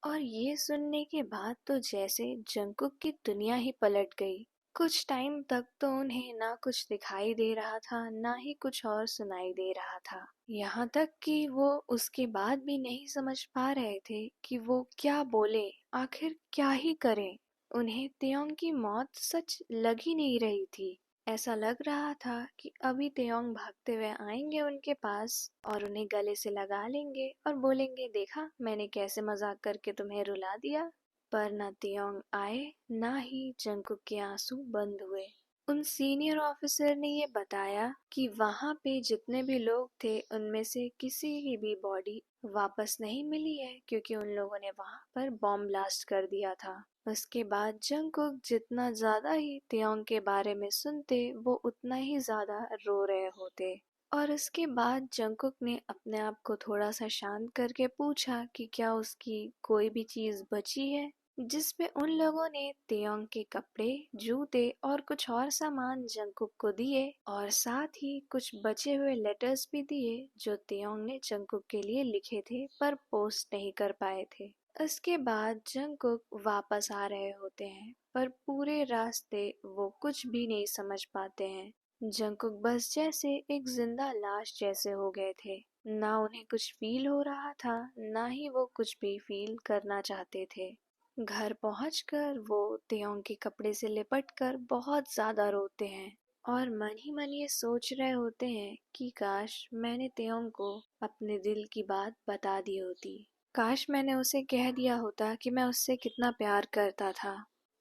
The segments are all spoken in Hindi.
और ये सुनने के बाद तो जैसे जंकुक की दुनिया ही पलट गई। कुछ टाइम तक तो उन्हें ना कुछ दिखाई दे रहा था, ना ही कुछ और सुनाई दे रहा था। यहाँ तक कि वो उसके बाद भी नहीं समझ पा रहे थे कि वो क्या बोले, आखिर क्या ही करें। उन्हें तेयोंग की मौत सच लग ही नहीं रही थी। ऐसा लग रहा था कि अभी तेयोंग भागते हुए आएंगे उनके पास और उन्हें गले से लगा लेंगे और बोलेंगे, देखा मैंने कैसे मजाक करके तुम्हें रुला दिया। पर न तेयोंग आए, ना ही जंकुक के आंसू बंद हुए। उन सीनियर ऑफिसर ने ये बताया कि वहां पे जितने भी लोग थे उनमें से किसी की भी बॉडी वापस नहीं मिली है, क्योंकि उन लोगों ने वहां पर बॉम्ब ब्लास्ट कर दिया था। उसके बाद जंकुक जितना ज्यादा ही तेयोंग के बारे में सुनते, वो उतना ही ज्यादा रो रहे होते। और उसके बाद जंकुक ने अपने आप को थोड़ा सा शांत करके पूछा कि क्या उसकी कोई भी चीज बची है, जिसपे उन लोगों ने तेयोंग के कपड़े, जूते और कुछ और सामान जंकुक को दिए और साथ ही कुछ बचे हुए लेटर्स भी दिए जो तेयोंग ने जंकुक के लिए लिखे थे पर पोस्ट नहीं कर पाए थे। उसके बाद जंकुक वापस आ रहे होते हैं, पर पूरे रास्ते वो कुछ भी नहीं समझ पाते हैं। जंकुक बस जैसे एक जिंदा लाश जैसे हो गए थे। ना उन्हें कुछ फील हो रहा था, ना ही वो कुछ भी फील करना चाहते थे। घर पहुंचकर वो तेयोंग के कपड़े से लिपटकर बहुत ज्यादा रोते हैं और मन ही मन ये सोच रहे होते हैं कि काश मैंने तेयोंग को अपने दिल की बात बता दी होती। काश मैंने उसे कह दिया होता कि मैं उससे कितना प्यार करता था।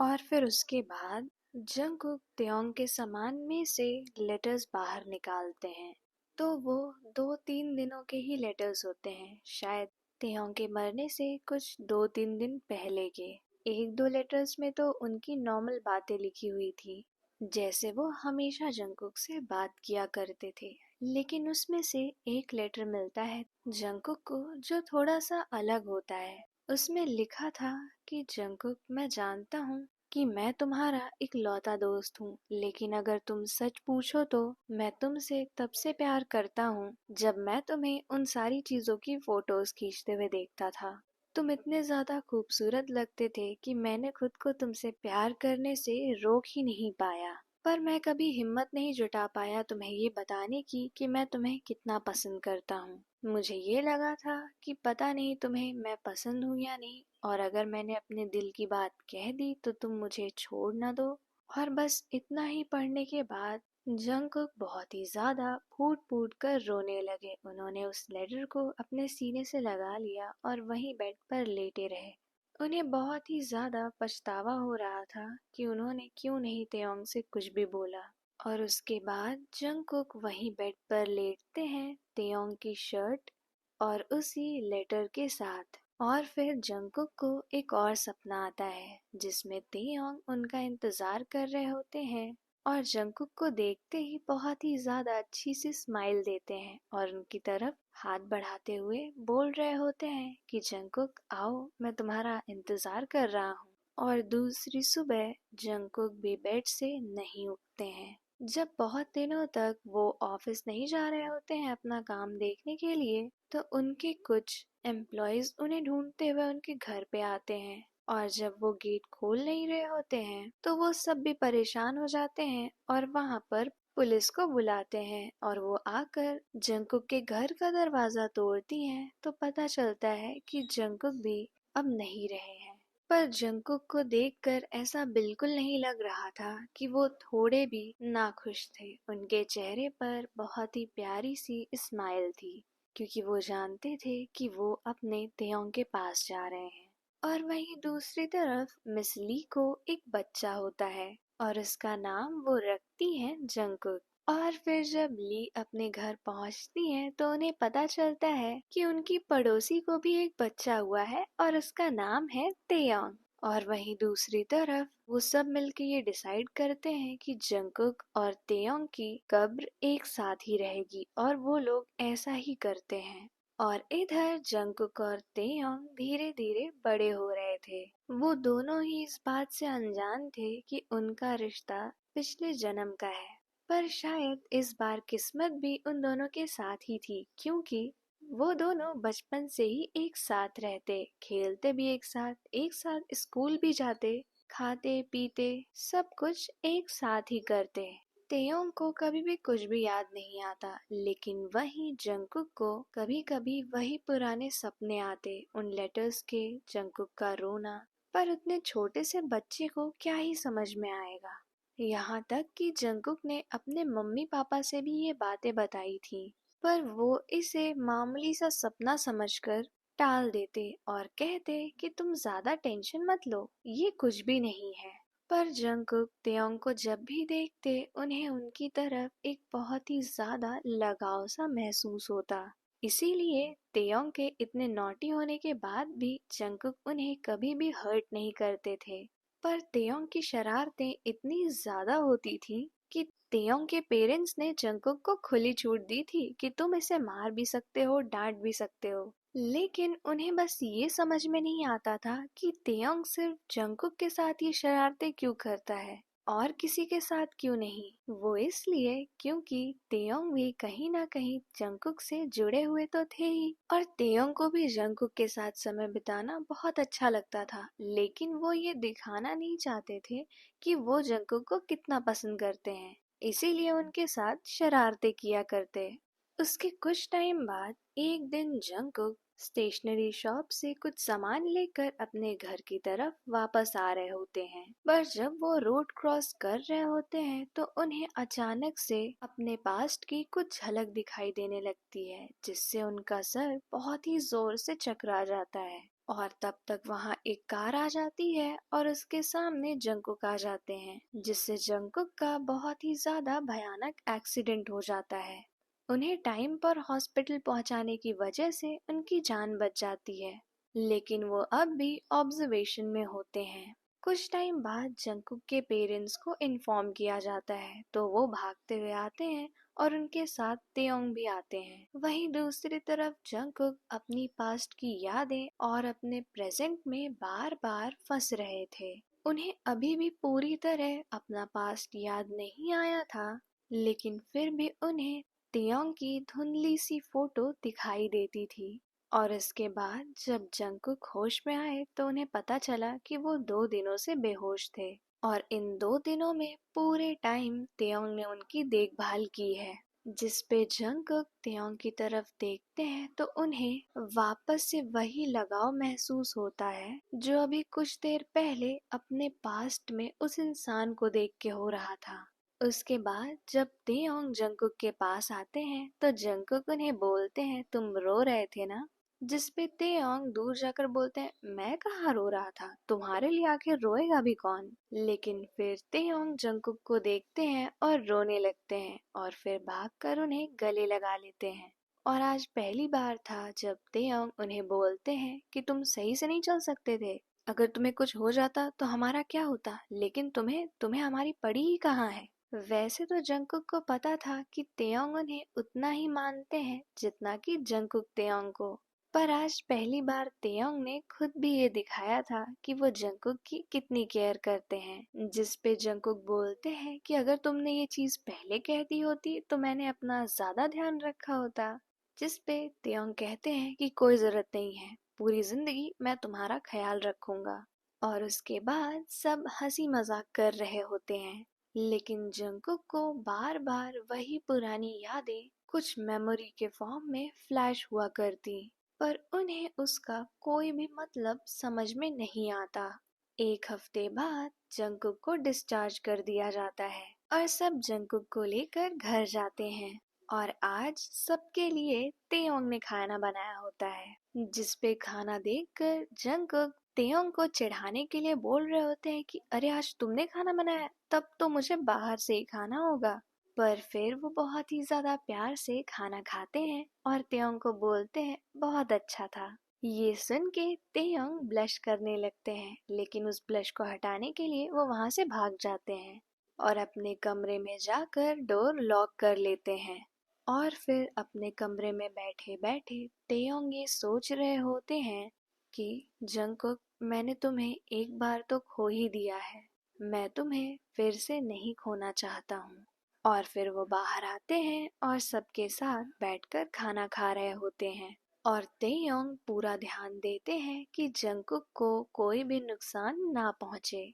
और फिर उसके बाद जंकुक तेयोंग के सामान में से लेटर्स बाहर निकालते हैं। तो वो 2-3 दिनों के ही लेटर्स होते हैं, शायद तेयोंग के मरने से कुछ 2-3 दिन पहले के। 1-2 लेटर्स में तो उनकी नॉर्मल बातें लिखी हुई थी, जैसे वो हमेशा जंकुक से बात किया करते थे। लेकिन उसमें से एक लेटर मिलता है जंकुक को जो थोड़ा सा अलग होता है। उसमें लिखा था कि जंकुक, मैं जानता हूँ कि मैं तुम्हारा इकलौता दोस्त हूँ, लेकिन अगर तुम सच पूछो तो मैं तुमसे तब से प्यार करता हूँ जब मैं तुम्हें उन सारी चीजों की फोटोज खींचते हुए देखता था। तुम इतने ज्यादा खूबसूरत लगते थे कि मैंने खुद को तुमसे प्यार करने से रोक ही नहीं पाया। पर मैं कभी हिम्मत नहीं जुटा पाया तुम्हें ये बताने की कि मैं तुम्हें कितना पसंद करता हूँ। मुझे ये लगा था कि पता नहीं तुम्हें मैं पसंद हूँ या नहीं, और अगर मैंने अपने दिल की बात कह दी तो तुम मुझे छोड़ न दो। और बस इतना ही पढ़ने के बाद जंकुक बहुत ही ज्यादा फूट फूट कर रोने लगे। उन्होंने उस लेटर को अपने सीने से लगा लिया और वहीं बेड पर लेटे रहे। उन्हें बहुत ही ज्यादा पछतावा हो रहा था कि उन्होंने क्यों नहीं तेयोंग से कुछ भी बोला। और उसके बाद जंकुक वहीं बेड पर लेटते हैं, तेयोंग की शर्ट और उसी लेटर के साथ। और फिर जंकुक को एक और सपना आता है जिसमें तेयोंग उनका इंतजार कर रहे होते हैं और जंकुक को देखते ही बहुत ही ज्यादा अच्छी सी स्माइल देते हैं और उनकी तरफ हाथ बढ़ाते हुए बोल रहे होते हैं कि जंकुक आओ, मैं तुम्हारा इंतजार कर रहा हूँ। और दूसरी सुबह जंकुक भी बेड से नहीं उठते हैं। जब बहुत दिनों तक वो ऑफिस नहीं जा रहे होते हैं अपना काम देखने के लिए, तो उनके कुछ एम्प्लॉयज उन्हें ढूंढते हुए उनके घर पे आते हैं। और जब वो गेट खोल नहीं रहे होते हैं तो वो सब भी परेशान हो जाते हैं और वहां पर पुलिस को बुलाते हैं। और वो आकर जंकुक के घर का दरवाजा तोड़ती हैं तो पता चलता है कि जंकुक भी अब नहीं रहे हैं। पर जंकुक को देखकर ऐसा बिल्कुल नहीं लग रहा था कि वो थोड़े भी नाखुश थे। उनके चेहरे पर बहुत ही प्यारी सी स्माइल थी, क्योंकि वो जानते थे कि वो अपने तेयोंग के पास जा रहे हैं। और वहीं दूसरी तरफ मिस ली को एक बच्चा होता है और उसका नाम वो रखती है जंकुक। और फिर जब ली अपने घर पहुंचती हैं तो उन्हें पता चलता है कि उनकी पड़ोसी को भी एक बच्चा हुआ है और उसका नाम है तेयोंग। और वहीं दूसरी तरफ वो सब मिलके ये डिसाइड करते हैं कि जंकुक और तेयोंग की कब्र एक साथ ही रहेगी और वो लोग ऐसा ही करते हैं। और इधर जंकुक और तेयोंग धीरे धीरे बड़े हो रहे थे। वो दोनों ही इस बात से अनजान थे कि उनका रिश्ता पिछले जन्म का है। पर शायद इस बार किस्मत भी उन दोनों के साथ ही थी, क्योंकि वो दोनों बचपन से ही एक साथ रहते, खेलते भी एक साथ स्कूल भी जाते, खाते पीते सब कुछ एक साथ ही करते। तेयोंग को कभी भी कुछ भी याद नहीं आता, लेकिन वहीं जंगकुक को कभी कभी वही पुराने सपने आते, उन लेटर्स के, जंगकुक का रोना। पर उतने छोटे से बच्चे को क्या ही समझ में आएगा। यहाँ तक कि जंगकुक ने अपने मम्मी पापा से भी ये बातें बताई थी, पर वो इसे मामूली सा सपना समझकर टाल देते और कहते कि तुम ज्यादा टेंशन मत लो, ये कुछ भी नहीं है। पर जंगकुक तेयोंग को जब भी देखते उन्हें उनकी तरफ एक बहुत ही ज्यादा लगाव सा महसूस होता। इसीलिए तेयोंग के इतने नॉटी होने के बाद भी जंगकुक उन्हें कभी भी हर्ट नहीं करते थे। पर तेयोंग की शरारतें इतनी ज्यादा होती थी कि तेयोंग के पेरेंट्स ने जंगकुक को खुली छूट दी थी कि तुम इसे मार भी सकते हो, डांट भी सकते हो। लेकिन उन्हें बस ये समझ में नहीं आता था कि तेयोंग सिर्फ जंगकुक के साथ ये शरारतें क्यों करता है और किसी के साथ क्यों नहीं। वो इसलिए क्योंकि तेयोंग भी कहीं ना कहीं जंगकुक से जुड़े हुए तो थे ही, और तेयोंग को भी जंगकुक के साथ समय बिताना बहुत अच्छा लगता था। लेकिन वो ये दिखाना नहीं चाहते थे कि वो जंगकुक को कितना पसंद करते हैं, इसीलिए उनके साथ शरारतें किया करते। उसके कुछ टाइम बाद एक दिन जंगकुक स्टेशनरी शॉप से कुछ सामान लेकर अपने घर की तरफ वापस आ रहे होते हैं। पर जब वो रोड क्रॉस कर रहे होते हैं तो उन्हें अचानक से अपने पास्ट की कुछ झलक दिखाई देने लगती है, जिससे उनका सर बहुत ही जोर से चकरा जाता है। और तब तक वहाँ एक कार आ जाती है और उसके सामने जंगकुक आ जाते हैं, जिससे जंगकुक का बहुत ही ज्यादा भयानक एक्सीडेंट हो जाता है। उन्हें टाइम पर हॉस्पिटल पहुंचाने की वजह से उनकी जान बच जाती है, लेकिन वो अब भी ऑब्जर्वेशन में होते हैं। कुछ टाइम बाद जंगकुक के पेरेंट्स को इन्फॉर्म किया जाता है, तो वो भागते हुए आते हैं और उनके साथ तेयोंग भी आते हैं। वहीं दूसरी तरफ जंगकुक अपनी पास्ट की यादें और अपने प्रेजेंट में बार बार फंस रहे थे। उन्हें अभी भी पूरी तरह अपना पास्ट याद नहीं आया था, लेकिन फिर भी उन्हें तेयोंग की धुंधली सी फोटो दिखाई देती थी। और इसके बाद जब जंगकुक होश में आए तो उन्हें पता चला कि वो 2 दिनों से बेहोश थे, और इन 2 दिनों में पूरे टाइम तेयोंग ने उनकी देखभाल की है। जिस पे जंगकुक तेयोंग की तरफ देखते हैं तो उन्हें वापस से वही लगाव महसूस होता है जो अभी कुछ देर पहले अपने पास्ट में उस इंसान को देख के हो रहा था। उसके बाद जब तेयोंग जंगकुक के पास आते हैं तो जंगकुक उन्हें बोलते हैं तुम रो रहे थे ना, जिस पे तेयोंग दूर जाकर बोलते हैं मैं कहाँ रो रहा था, तुम्हारे लिए आखिर रोएगा भी कौन। लेकिन फिर तेयोंग जंगकुक को देखते हैं और रोने लगते हैं और फिर भागकर उन्हें गले लगा लेते हैं। और आज पहली बार था जब तेयोंग उन्हें बोलते हैं कि तुम सही से नहीं चल सकते थे, अगर तुम्हें कुछ हो जाता तो हमारा क्या होता, लेकिन तुम्हें तुम्हें हमारी पड़ी ही कहाँ है। वैसे तो जंगकुक को पता था कि तेयोंग उन्हें उतना ही मानते हैं जितना कि जंगकुक तेयोंग को, पर आज पहली बार तेयोंग ने खुद भी ये दिखाया था कि वो जंगकुक की कितनी केयर करते हैं। जिस पे जंगकुक बोलते हैं कि अगर तुमने ये चीज पहले कह दी होती तो मैंने अपना ज्यादा ध्यान रखा होता। जिस पे तेयोंग कहते हैं कि कोई जरूरत नहीं है, पूरी जिंदगी मैं तुम्हारा ख्याल रखूंगा। और उसके बाद सब हंसी मजाक कर रहे होते हैं, लेकिन जंगकुक को बार बार वही पुरानी यादें कुछ मेमोरी के फॉर्म में फ्लैश हुआ करती, पर उन्हें उसका कोई भी मतलब समझ में नहीं आता। एक हफ्ते बाद जंगकुक को डिस्चार्ज कर दिया जाता है और सब जंगकुक को लेकर घर जाते हैं। और आज सबके लिए तेयोंग ने खाना बनाया होता है, जिस पे खाना देखकर जंगकुक तेयोंग को चिढ़ाने के लिए बोल रहे होते हैं कि अरे आज तुमने खाना बनाया, तब तो मुझे बाहर से ही खाना होगा। पर फिर वो बहुत ही ज्यादा प्यार से खाना खाते हैं और तेयोंग को बोलते हैं बहुत अच्छा था। ये सुन के तेयोंग ब्लश करने लगते हैं, लेकिन उस ब्लश को हटाने के लिए वो वहां से भाग जाते हैं और अपने कमरे में जाकर डोर लॉक कर लेते हैं। और फिर अपने कमरे में बैठे बैठे तेयोंग ये सोच रहे होते हैं कि जंगकुक, मैंने तुम्हें एक बार तो खो ही दिया है, मैं तुम्हें फिर से नहीं खोना चाहता हूँ। और फिर वो बाहर आते हैं और सबके साथ बैठकर खाना खा रहे होते हैं। और तेयोंग पूरा ध्यान देते हैं कि जंगकुक को कोई भी नुकसान ना पहुंचे।